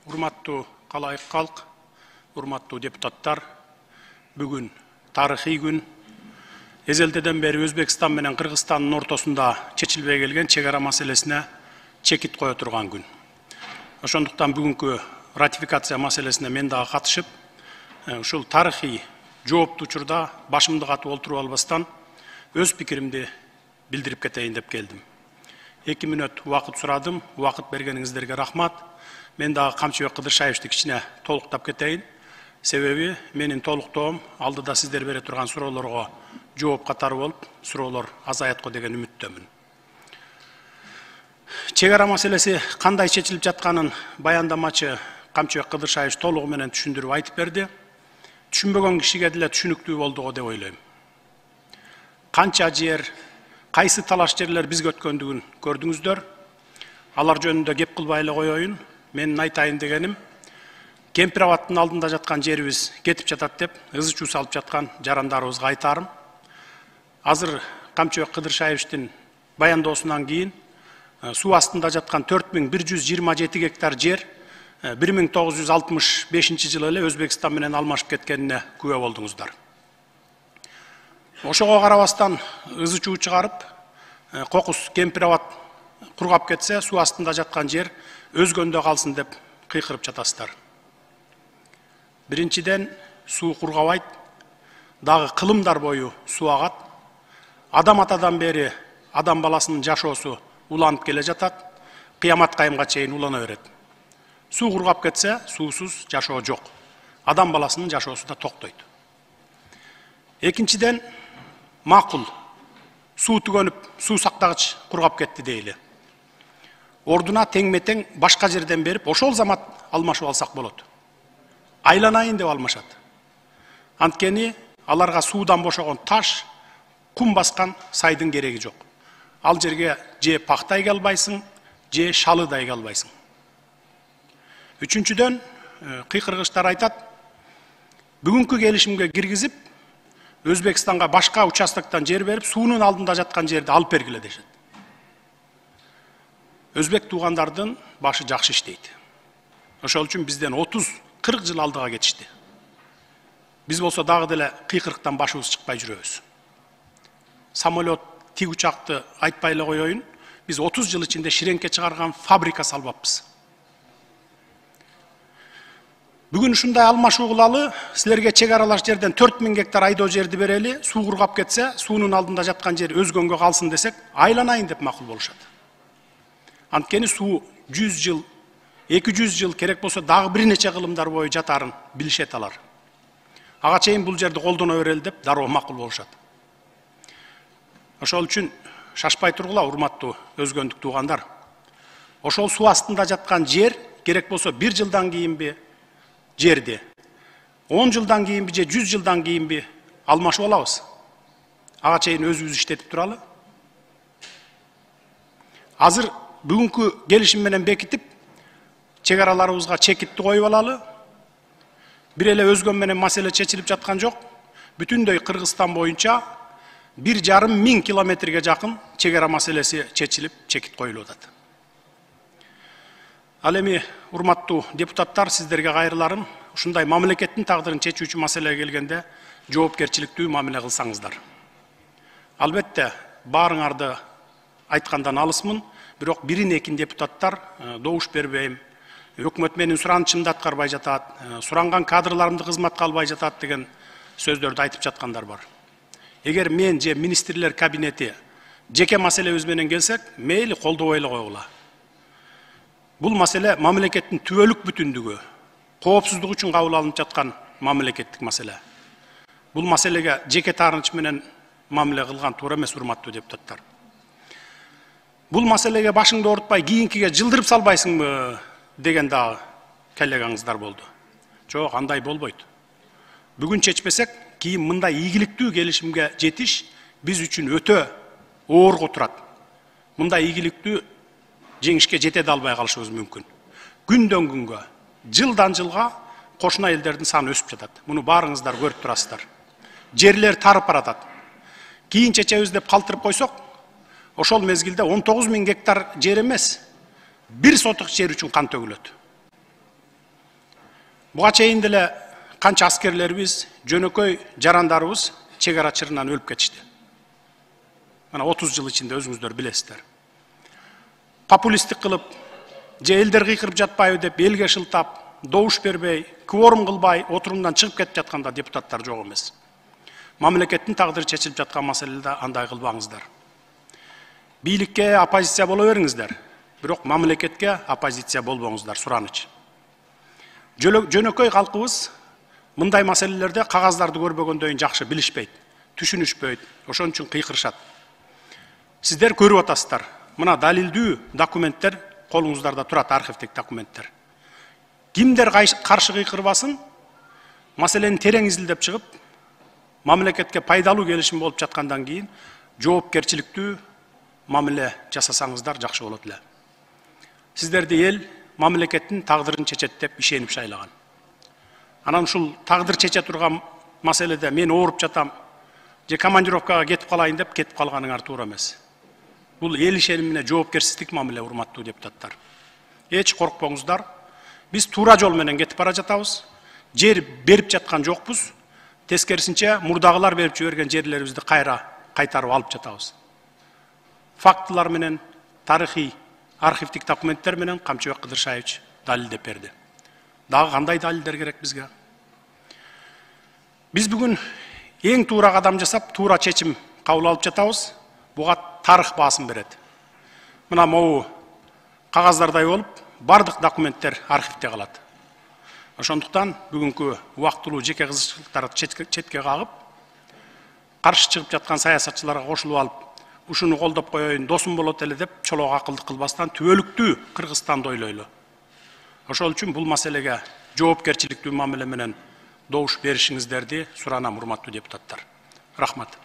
Урматтуу калайык калк, урматтуу депутаттар, бүгүн тарыхый күн. Эзелдеден бери Өзбекстан менен Кыргызстандын ортосунда чечилбей келген чек ара маселесине чекит кое турган күн. Ошондуктан бүгүнкү ратификация маселесине мен дагы катышып, ушул тарыхый жооптуу учурда башымды катып олтуруп албастан өз пикиримди билдирип кетейин деп келдим. 2 мүнөт убакыт сурадым, убакыт бергениңиздерге рахмат. Мен дагы Камчыбек Кыдыршаевди кичине толуктап кетейин. Себеби менин толуктоом алдыда сиздер бере турган суроолорго жооп катары болуп, суроолор азаят го деген үмүттөмүн. Чек ара маселеси кандай чечилип жатканын баяндамачы Камчыбек Кыдыршаев толугу менен түшүндүрүп айтып берди. Түшүнбөгөн кишиге деле түшүнүктүү болду го деп ойлойм. Канча жер, кайсы талаш жерлер бизге өткөндүгүн көрдүңүздөр. Алар жөнүндө кеп кылбай эле коеюн. Менин айтайын дегеним, Кемпир абадтын алдында жаткан жерибиз кетип жатат деп ызы чуу салып жаткан жарандарыбызга айтарым. Азыр Камчыбек Кыдыршаевдин баяндоосунан кийин суу астында жаткан 4127 гектар жер 1965 жылы эле Өзбекстан менен алмашып кеткенине күбө болдуңуздар. Ошого карабастан ызы чуу чыгарып, кокус Кемпир абад кургап кетсе, суу астында жаткан жер өзгөндө калсын деп кыйкырып жатасыздар. Биринчиден, суу кургабайт, дагы кылымдар бою суу агат. Адам атадан бери адам баласынын жашоосу уланып келе жатат, кыямат кайымга чейин улана берет. Суу кургап кетсе, суусуз жашоо жок. Адам баласынын жашоосу да токтойт. Экинчиден, макул, суу түгөнүп, суу сактагыч кургап кетти дейли. Ордуна тең-метең башка жерден берип, ошол замат алмашып алсак болот. Айланайын деп алмашат. Анткени аларга суудан бошогон таш, кум баскан сайдын кереги жок. Ал жерге же пактай албайсың, же шалыдай албайсың. Үчүнчүдөн, кыйкыргычтар айтат, бүгүнкү келишимге киргизип, Өзбекстанга башка участоктон жер берип, суунун алдында жаткан жерди алып бергиле дешет. Өзбек туугандардын башы жакшы иштейт. Ошол үчүн бизден 30-40 жыл алдыга кетишти. Биз болсо дагы деле кыйкырыктан башыбыз чыкпай жүрөбүз. Самолет, тик учакты айтпай эле коеюн, биз 30 жыл ичинде ширеңке чыгарган фабрика салбаппыз. Бүгүн ушундай алмашуу кылалы, силерге чек аралаш жерден 4000 гектар айдоо жерди берели, суу кургап кетсе, суунун алдында жаткан жер өзгөнгө калсын десек, айланайын деп макул болушат. Анткени суу 100 жыл, 200 жыл керек болсо дагы бир нече кылымдар бою жатарын билишет алар. Ага чейин бул жерди колдоно берели деп дароо макул болушат. Ошол үчүн шашпай тургула, урматтуу өзгөндүк туугандар. Ошол суу астында жаткан жер керек болсо 1 жылдан кийинби жерди, 10 жылдан кийинби же 100 жылдан кийинби алмашып алабыз. Ага чейин өзүбүз иштетип туралы. Азыр бүгүнкү келишим менен бекитип, чек араларыбызга чекитти коюп алалы. Бир эле өзгөн менен маселе чечилип жаткан жок. Бүтүндөй Кыргызстан боюнча 1,5 миң километрге жакын чек ара маселеси чечилип, чекит коюлуп атат. Ал эми, урматтуу депутаттар, сиздерге кайрыларым, ушундай мамлекеттин тагдырын чечүүчү маселеге келгенде жоопкерчиликтүү мамиле кылсаңыздар. Албетте, баарыңарды айткандан алысмын, бирок бирин-экин депутаттар добуш бербейм, өкмөт менин суранычымды аткарбай жатат, суранган кадрларымды кызматка албай жатат деген сөздөрдү айтып жаткандар бар. Эгер мен же министрлер кабинети жеке маселебиз менен келсек, мейли колдобой эле койгула. Бул маселе мамлекеттин түбөлүк бүтүндүгү, коопсуздук үчүн кабыл алынып жаткан мамлекеттик маселе. Бул маселеге жеке таарыныч менен мамиле кылган туура эмес, урматтуу депутаттар. Бул маселеге башыңды оорутпай, кийинкиге жылдырып салбайсыңбы деген дагы коллегаңыздар болду. Жок, андай болбойт. Бүгүн чечпесек, кийин мындай ийгиликтүү келишимге жетиш биз үчүн өтө оорго турат. Мындай ийгиликтүү жеңишке жете албай калышыбыз мүмкүн. Күндөн күнгө, жылдан жылга кошуна элдердин саны өсүп жатат. Муну баарыңыздар көрүп турасыздар. Жерлер тарып баратат. Кийин чечебиз деп калтырып койсок, ошол мезгилде 19 000 гектар жер эмес, 1 сотық жер үчүн кан төгүлөт. Буга чейин деле канча аскерлерибиз, жөнөкөй жарандарыбыз чек ара чырынан өлүп кетишти. Мына 30 жыл ичинде өзүңүздөр билесиздер. Популисттик кылып, же элдер кыйкырып жатпайбы деп элге шылтап, добуш бербей, кворум кылбай, отурумдан чыгып кетип жатканда депутаттар жок эмес. Мамлекеттин тагдыры чечилип жаткан маселеде андай кылбаңыздар. Бийликке оппозиция боло бериңиздер, бирок мамлекетке оппозиция болбоңуздар, сураныч. Жөнөкөй калкыбыз мындай маселелерде кагаздарды көрбөгөндөн жакшы билишпейт, түшүнүшпөйт, ошон үчүн кыйкырышат. Сиздер көрүп атасыздар. Мына далилдүү документтер колуңуздарда турат, архивдик документтер. Кимдер каршы кыйкырбасын, маселени терең изилдеп чыгып, мамлекетке пайдалуу келишим болуп жаткандан кийин жоопкерчиликтүү мамиле жасасаңыздар жакшы болот эле. Сиздерди эл мамлекеттин тагдырын чечет деп ишенип шайлаган. Анан ушул тагдыр чече турган маселеде мен ооруп жатам, же командировкага кетип калайын деп кетип калганыңар туура эмес. Бул эл ишенимине жоопкерсиздик мамиле, урматтуу депутаттар. Эч коркпоңуздар. Биз туура жол менен кетип бара жатабыз. Жер берип жаткан жокпуз. Тескерисинче мурдагылар берип жиберген жерлерибизди кайтарып алып жатабыз. Фактылар менен, тарыхый, архивдик документтер менен Камчыбек Кыдыршаевич далилдеп берди. Дагы кандай далилдер керек бизге? Биз бүгүн эң туура кадам жасап, туура чечим кабыл алып жатабыз. Буга тарых баасын берет. Мына могу кагаздардай болуп, бардык документтер архивде калат. Ошондуктан бүгүнкү убактылуу жеке кызыкчылыктарды четке кагып, каршы чыгып жаткан саясатчыларга кошулуп алып, ушуну колдоп коеюн, досум болот эле деп чолок акылдык кылбастан түбөлүктүү Кыргызстанды ойлойлу. Ошол үчүн бул маселеге жоопкерчиликтүү мамиле менен добуш беришиңиздерди суранам, урматтуу депутаттар. Рахмат.